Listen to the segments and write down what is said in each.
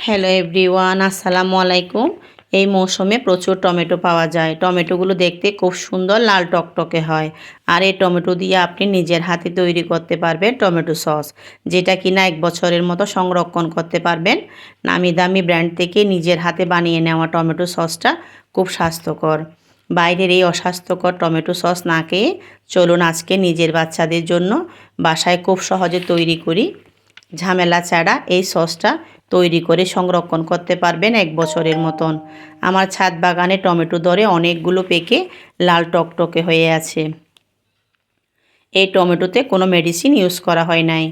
Hello everyone, আসসালামু আলাইকুম। এই মৌসুমে প্রচুর টমেটো পাওয়া যায়। টমেটোগুলো দেখতে খুব সুন্দর লাল টকটকে হয়। আর এই টমেটো দিয়ে আপনি নিজের হাতে তৈরি করতে পারবেন টমেটো সস, যেটা কিনা 1 বছরের মতো সংরক্ষণ করতে পারবেন। নামি দামি ব্র্যান্ড থেকে নিজের হাতে বানিয়ে নেওয়া টমেটো সসটা খুব স্বাস্থ্যকর। বাইরের এই অস্বাস্থ্যকর টমেটো সস না খেয়ে চলুন আজকে নিজের বাচ্চাদের জন্য বাসায় খুব সহজে তৈরি করি। ঝামেলা ছাড়া এই সসটা তৈরি করে সংরক্ষণ করতে পারবেন 1 বছরের মতন। আমার ছাদ বাগানে টমেটো ধরে অনেকগুলো পেকে লাল টকটকে হয়ে আছে। এই টমেটোতে কোনো মেডিসিন ইউজ করা হয় নাই।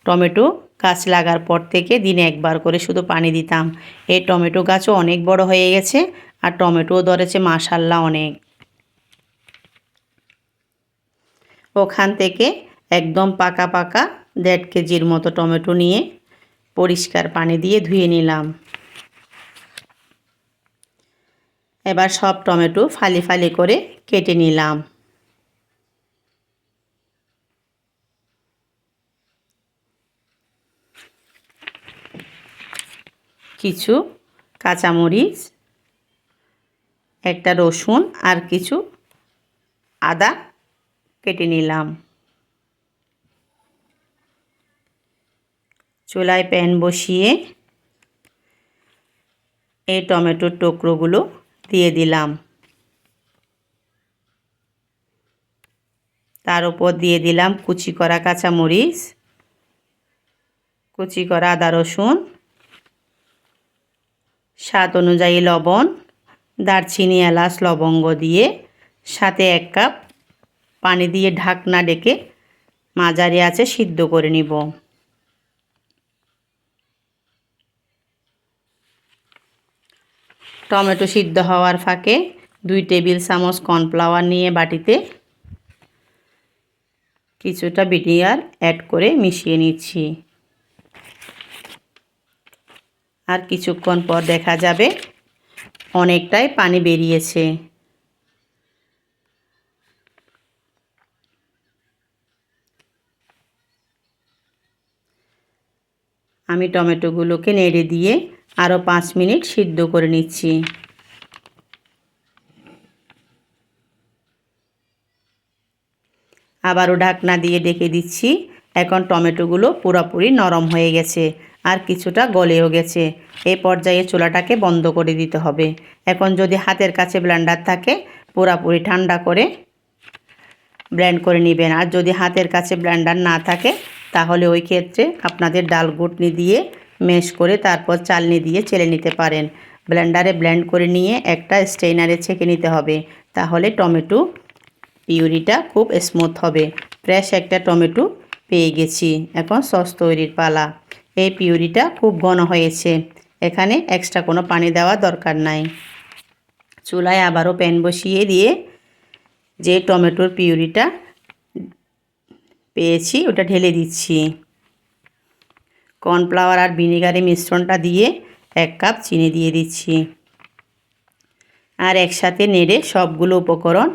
টমেটো গাছ লাগার পর থেকে দিনে একবার করে শুধু পানি দিতাম। এই টমেটো গাছও অনেক বড় হয়ে গেছে আর টমেটোও ধরেছে মাশাআল্লাহ অনেক। ওখান থেকে একদম পাকা পাকা 1.5 কেজির মতো টমেটো নিয়ে পরিষ্কার পানি দিয়ে ধুয়ে নিলাম। এবার সব টমেটো ফালি ফালি করে কেটে নিলাম। কিছু কাঁচামরিচ, একটা রসুন আর কিছু আদা কেটে নিলাম। চুলায় প্যান বসিয়ে এই টমেটোর টুকরোগুলো দিয়ে দিলাম। তার উপর দিয়ে দিলাম কুচি করা কাঁচামরিচ, কুচি করা আদা রসুন, স্বাদ অনুযায়ী লবণ, দারচিনি এলাচ লবঙ্গ দিয়ে সাথে 1 কাপ পানি দিয়ে ঢাকনা ডেকে মাঝারি আঁচে সিদ্ধ করে নিব। টমেটো সিদ্ধ হওয়ার ফাঁকে 2 টেবিল চামচ কর্নফ্লাওয়ার নিয়ে বাটিতে কিছুটা ভিনেগার অ্যাড করে মিশিয়ে নিচ্ছি। আর কিছুক্ষণ পর দেখা যাবে অনেকটাই পানি বেরিয়েছে। আমি টমেটোগুলোকে নেড়ে দিয়ে আরও 5 মিনিট সিদ্ধ করে নিচ্ছি। আবারও ঢাকনা দিয়ে ঢেকে দিচ্ছি। এখন টমেটোগুলো পুরোপুরি নরম হয়ে গেছে আর কিছুটা গলেও গেছে। এই পর্যায়ে চুলাটাকে বন্ধ করে দিতে হবে। এখন যদি হাতের কাছে ব্লেন্ডার থাকে পুরোপুরি ঠান্ডা করে ব্লেন্ড করে নেবেন। আর যদি হাতের কাছে ব্লেন্ডার না থাকে তাহলে ওই ক্ষেত্রে আপনাদের ডাল ঘুটনি দিয়ে ম্যাশ করে তারপর চালনি দিয়ে চেলে নিতে পারেন। ব্লেন্ডারে ব্লেন্ড করে নিয়ে একটা স্ট্রেনারে ছেঁকে নিতে হবে, তাহলে টমেটো পিউরিটা খুব স্মুথ হবে। ফ্রেশ একটা টমেটো পেয়ে গেছি। এখন সস তৈরির পালা। এই পিউরিটা খুব ঘন হয়েছে, এখানে এক্সট্রা কোনো পানি দেওয়া দরকার নাই। চুলায় আবারও প্যান বসিয়ে দিয়ে যে টমেটোর পিউরিটা পেয়েছি ওটা ঢেলে দিচ্ছি। কর্নফ্লাওয়ার আর ভিনেগারের মিশ্রণটা দিয়ে 1 কাপ চিনি দিয়ে দিচ্ছি। আর একসাথে নেড়ে সবগুলো উপকরণ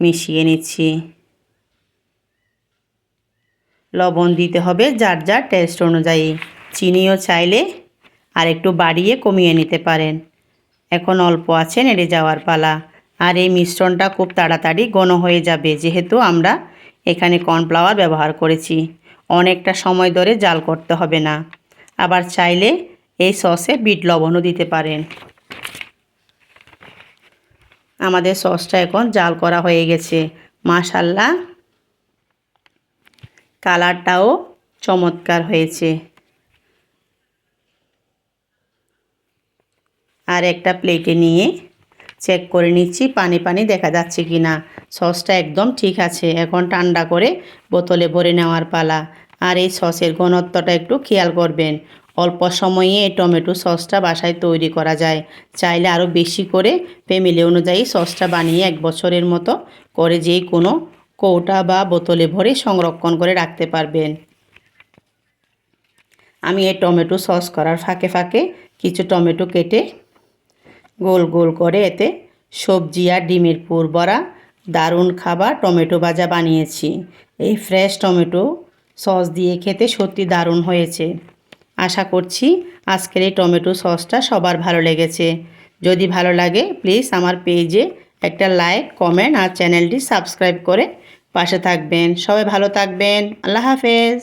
মিশিয়ে নিচ্ছি। লবণ দিতে হবে যার যার টেস্ট অনুযায়ী। চিনিও চাইলে আর একটু বাড়িয়ে কমিয়ে নিতে পারেন। এখন অল্প আছে নেড়ে যাওয়ার পালা। আর এই মিশ্রণটা খুব তাড়াতাড়ি ঘন হয়ে যাবে, যেহেতু আমরা এখানে কর্নফ্লাওয়ার ব্যবহার করেছি। অনেকটা সময় ধরে জাল করতে হবে না। আবার চাইলে এই সসে বিট লবণও দিতে পারেন। আমাদের সসটা এখন জাল করা হয়ে গেছে। মাশাআল্লাহ, কালারটাও চমৎকার হয়েছে। আর একটা প্লেটে নিয়ে চেক করে নিচ্ছি পানি পানি দেখা যাচ্ছে কি না। সসটা একদম ঠিক আছে। এখন ঠান্ডা করে বোতলে ভরে নেওয়ার পালা। আর এই সসের ঘনত্বটা একটু খেয়াল করবেন। অল্প সময়ে এই টমেটো সসটা বাসায় তৈরি করা যায়। চাইলে আরও বেশি করে ফ্যামিলি অনুযায়ী সসটা বানিয়ে 1 বছরের মতো করে যেই কোনো কৌটা বা বোতলে ভরে সংরক্ষণ করে রাখতে পারবেন। আমি এই টমেটো সস করার ফাঁকে ফাঁকে কিছু টমেটো কেটে গোল গোল করে এতে সবজি আর ডিমের পুর ভরা দারুণ খাবার টমেটো ভাজা বানিয়েছি। এই ফ্রেশ টমেটো সস দিয়ে খেতে সত্যি দারুণ হয়েছে। আশা করছি আজকের এই টমেটো সসটা সবার ভালো লেগেছে। যদি ভালো লাগে প্লিজ আমার পেজে একটা লাইক, কমেন্ট আর চ্যানেলটি সাবস্ক্রাইব করে পাশে থাকবেন। সবাই ভালো থাকবেন। আল্লাহ হাফেজ।